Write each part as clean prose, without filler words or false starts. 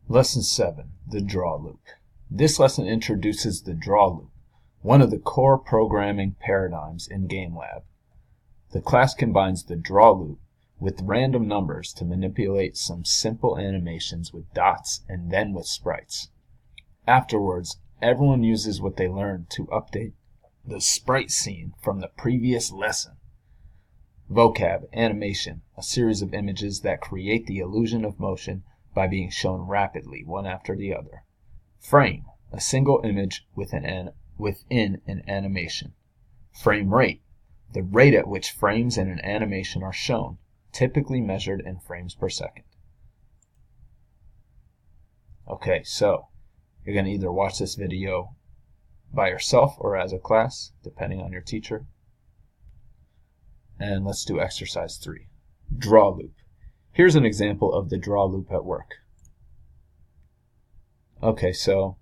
Lesson 7, the draw loop. This lesson introduces the draw loop, one of the core programming paradigms in GameLab. The class combines the draw loop with random numbers to manipulate some simple animations with dots and then with sprites. Afterwards, everyone uses what they learned to update the sprite scene from the previous lesson. Vocab, animation, a series of images that create the illusion of motion by being shown rapidly, one after the other. Frame, a single image within an animation. Frame rate, the rate at which frames in an animation are shown, typically measured in frames per second. Okay, so you're going to either watch this video by yourself or as a class, depending on your teacher. And let's do exercise 3. Draw loop. Here's an example of the draw loop at work. Okay, so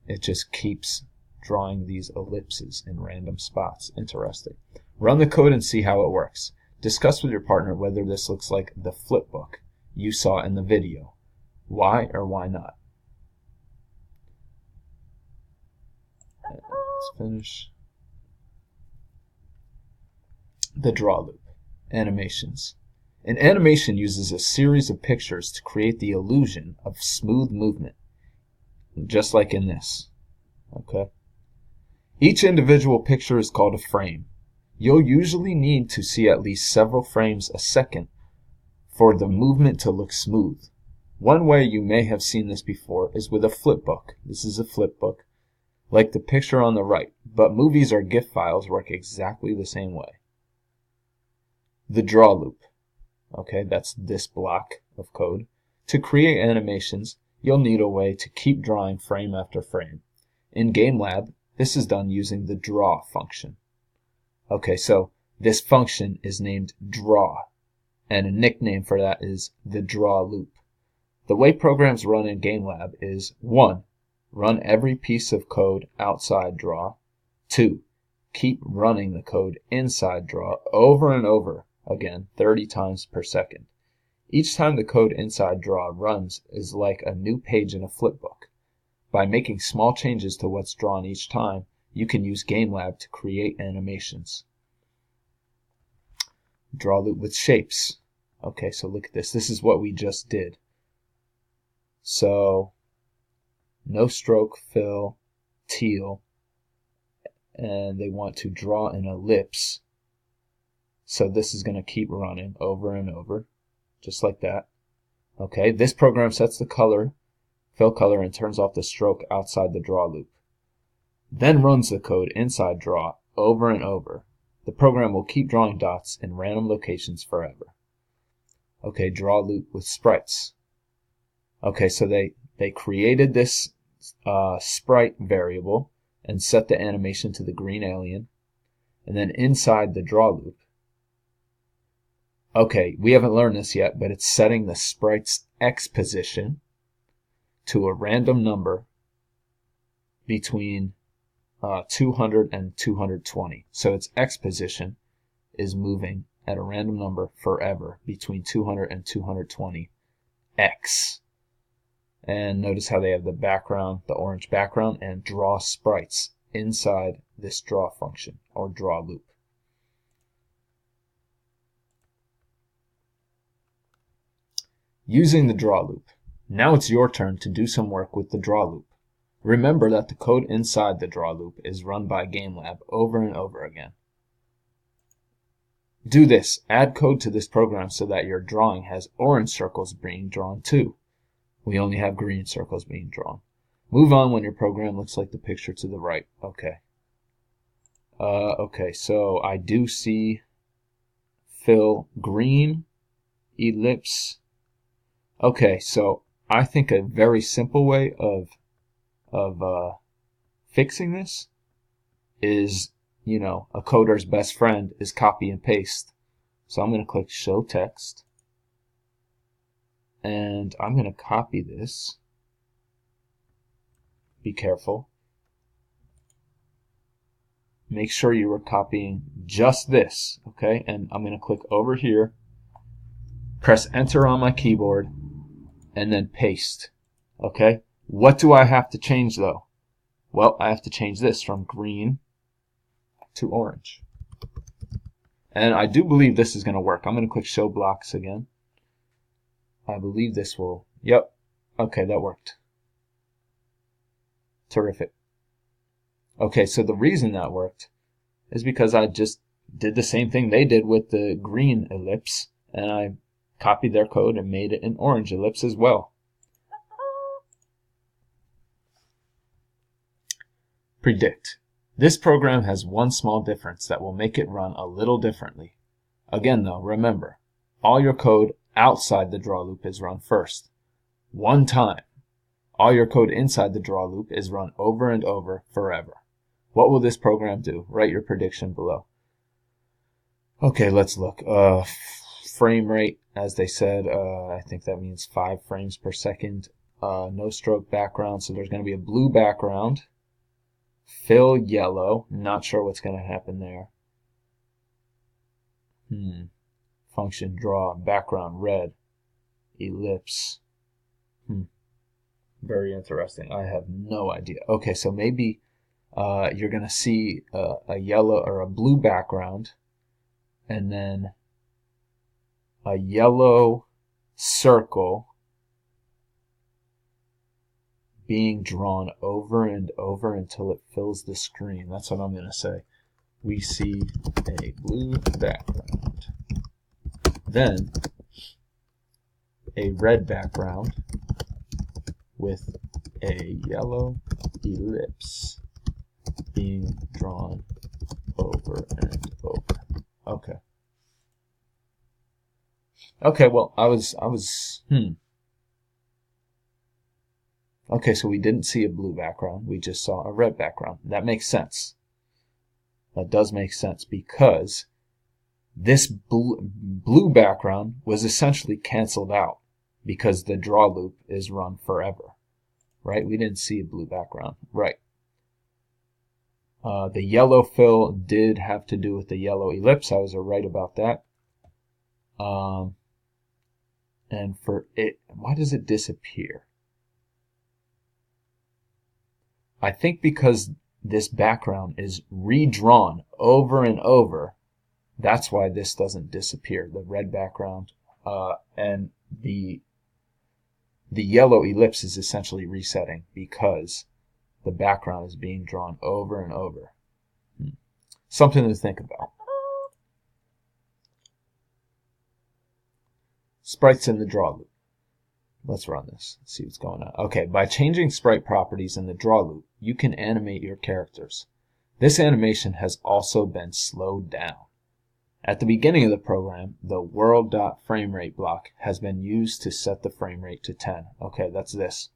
it just keeps drawing these ellipses in random spots. Interesting. Run the code and see how it works. Discuss with your partner whether this looks like the flip book you saw in the video. Why or why not? Let's finish. The draw loop. Animations. An animation uses a series of pictures to create the illusion of smooth movement, just like in this. Okay. Each individual picture is called a frame. You'll usually need to see at least several frames a second for the movement to look smooth. One way you may have seen this before is with a flip book. This is a flip book, like the picture on the right, but movies or GIF files work exactly the same way. The draw loop. Okay, that's this block of code. To create animations, you'll need a way to keep drawing frame after frame. In GameLab, this is done using the draw function. Okay, so this function is named draw, and a nickname for that is the draw loop. The way programs run in GameLab is 1. Run every piece of code outside draw. 2. Keep running the code inside draw over and over again 30 times per second. Each time the code inside draw runs is like a new page in a flipbook. By making small changes to what's drawn each time, you can use GameLab to create animations. Draw loop with shapes. Okay, so look at this. This is what we just did. So, no stroke, fill, teal, and they want to draw an ellipse. So this is going to keep running over and over, just like that. Okay, this program sets the color, fill color, and turns off the stroke outside the draw loop. Then runs the code inside draw over and over. The program will keep drawing dots in random locations forever. Okay, draw loop with sprites. Okay, so they created this sprite variable and set the animation to the green alien. And then inside the draw loop, okay, we haven't learned this yet, but it's setting the sprite's X position to a random number between 200 and 220. So its X position is moving at a random number forever between 200 and 220 X. And notice how they have the background, the orange background, and draw sprites inside this draw function or draw loop. Using the draw loop. Now it's your turn to do some work with the draw loop. Remember that the code inside the draw loop is run by GameLab over and over again. Do this. Add code to this program so that your drawing has orange circles being drawn too. We only have green circles being drawn. Move on when your program looks like the picture to the right. Okay. Okay, so I do see fill green, ellipse. Okay, so I think a very simple way of fixing this is, a coder's best friend is copy and paste. So I'm going to click show text, and I'm going to copy this. Be careful. Make sure you are copying just this, okay? And I'm going to click over here, press enter on my keyboard, and then paste. Okay, what do I have to change though? Well, I have to change this from green to orange. And I do believe this is going to work. I'm going to click show blocks again. I believe this will, yep. Okay, that worked. Terrific. Okay, so the reason that worked is because I just did the same thing they did with the green ellipse, and I copied their code and made it an orange ellipse as well. Predict. This program has one small difference that will make it run a little differently. Again though, remember, all your code outside the draw loop is run first, one time. All your code inside the draw loop is run over and over forever. What will this program do? Write your prediction below. Okay, let's look. Frame rate, as they said, I think that means 5 frames per second. No stroke background, so there's going to be a blue background. Fill yellow, not sure what's going to happen there. Function draw, background red, ellipse. Very interesting. I have no idea. Okay, so maybe you're going to see a yellow or a blue background, and then a yellow circle being drawn over and over until it fills the screen. That's what I'm going to say. We see a blue background. Then a red background with a yellow ellipse being drawn over and over. Okay. Okay, well, Okay, so we didn't see a blue background. We just saw a red background. That makes sense. That does make sense because this blue background was essentially canceled out because the draw loop is run forever, right? We didn't see a blue background, right? The yellow fill did have to do with the yellow ellipse. I was right about that. And for it, why does it disappear? I think because this background is redrawn over and over, that's why this doesn't disappear. The red background and the yellow ellipse is essentially resetting because the background is being drawn over and over. Something to think about. Sprites in the draw loop. Let's run this, see what's going on. Okay, by changing sprite properties in the draw loop, you can animate your characters. This animation has also been slowed down. At the beginning of the program, the world.framerate block has been used to set the frame rate to 10. Okay, that's this,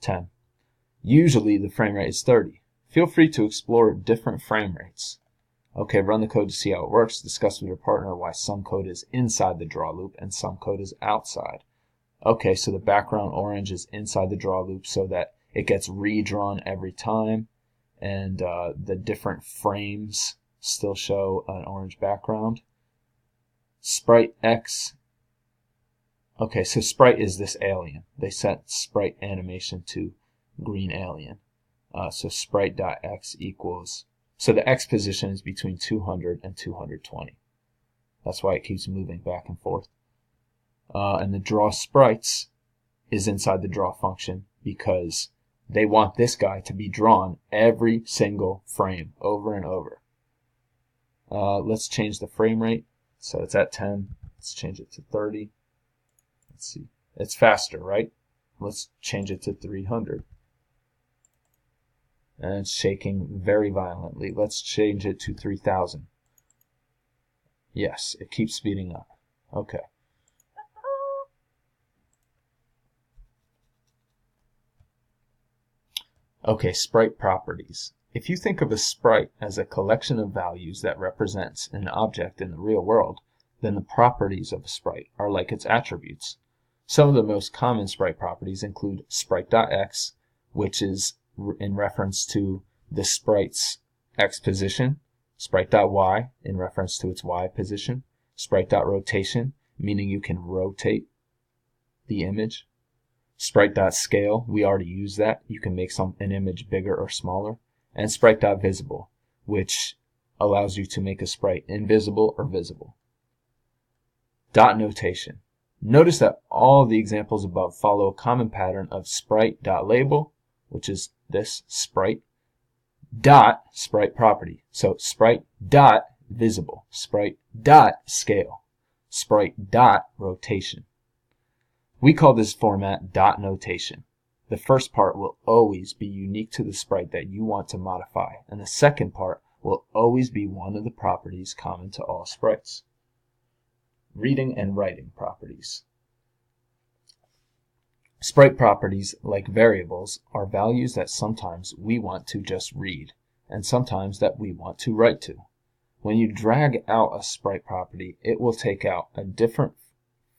10. Usually the frame rate is 30. Feel free to explore different frame rates. Okay, run the code to see how it works. Discuss with your partner why some code is inside the draw loop and some code is outside. Okay, so the background orange is inside the draw loop so that it gets redrawn every time, and the different frames still show an orange background. Sprite X. Okay, so sprite is this alien. They set sprite animation to green alien. So sprite.x equals, so the x position is between 200 and 220. That's why it keeps moving back and forth. And the draw sprites is inside the draw function because they want this guy to be drawn every single frame over and over. Let's change the frame rate. So it's at 10. Let's change it to 30. Let's see. It's faster, right? Let's change it to 300. And it's shaking very violently. Let's change it to 3000. Yes, it keeps speeding up. Okay. Okay, sprite properties. If you think of a sprite as a collection of values that represents an object in the real world, then the properties of a sprite are like its attributes. Some of the most common sprite properties include sprite.x, which is in reference to the sprite's x position, sprite.y in reference to its y position, sprite.rotation, meaning you can rotate the image, Sprite.scale, we already use that. You can make an image bigger or smaller. And Sprite.visible, which allows you to make a sprite invisible or visible. Dot notation. Notice that all the examples above follow a common pattern of sprite.label, which is this sprite, dot sprite property. So sprite dot visible, sprite dot scale, sprite dot rotation. We call this format dot notation. The first part will always be unique to the sprite that you want to modify, and the second part will always be one of the properties common to all sprites. Reading and writing properties. Sprite properties, like variables, are values that sometimes we want to just read, and sometimes that we want to write to. When you drag out a sprite property, it will take out a different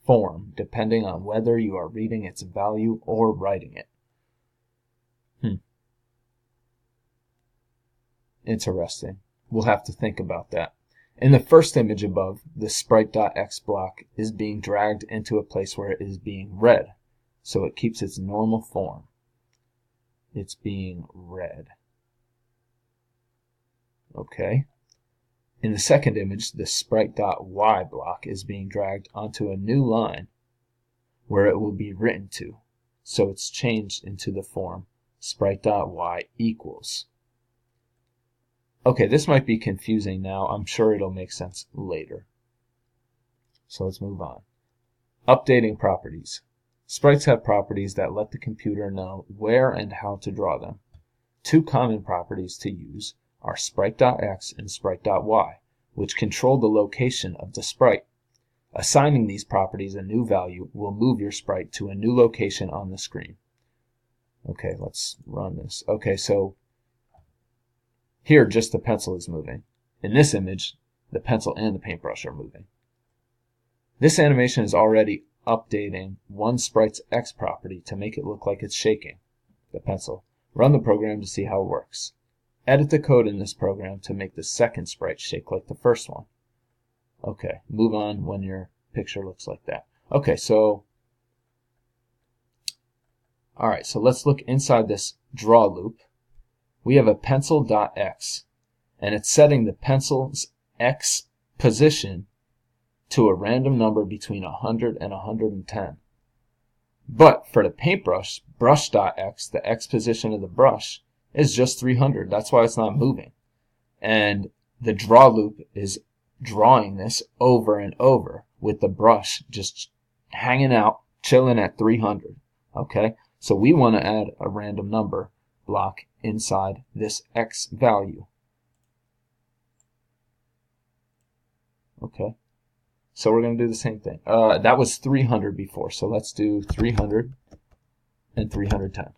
form depending on whether you are reading its value or writing it. Interesting. We'll have to think about that. In the first image above, the sprite.x block is being dragged into a place where it is being read, so it keeps its normal form. It's being read. Okay. In the second image, the sprite.y block is being dragged onto a new line where it will be written to, so it's changed into the form sprite.y equals. Okay, this might be confusing now. I'm sure it'll make sense later. So let's move on. Updating properties. Sprites have properties that let the computer know where and how to draw them. Two common properties to use are sprite.x and sprite.y, which control the location of the sprite. Assigning these properties a new value will move your sprite to a new location on the screen. Okay, let's run this. Okay, so here, just the pencil is moving. In this image, the pencil and the paintbrush are moving. This animation is already updating one sprite's X property to make it look like it's shaking the pencil. Run the program to see how it works. Edit the code in this program to make the second sprite shake like the first one. Okay, move on when your picture looks like that. Okay, so let's look inside this draw loop. We have a pencil.x, and it's setting the pencil's x position to a random number between 100 and 110. But for the paintbrush, brush.x, the x position of the brush, is just 300. That's why it's not moving. And the draw loop is drawing this over and over with the brush just hanging out, chilling at 300. Okay, so we want to add a random number block inside this x value. Okay, so we're going to do the same thing. That was 300 before, so let's do 300 and 310.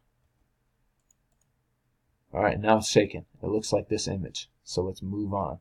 Alright, now it's shaking. It looks like this image, so let's move on.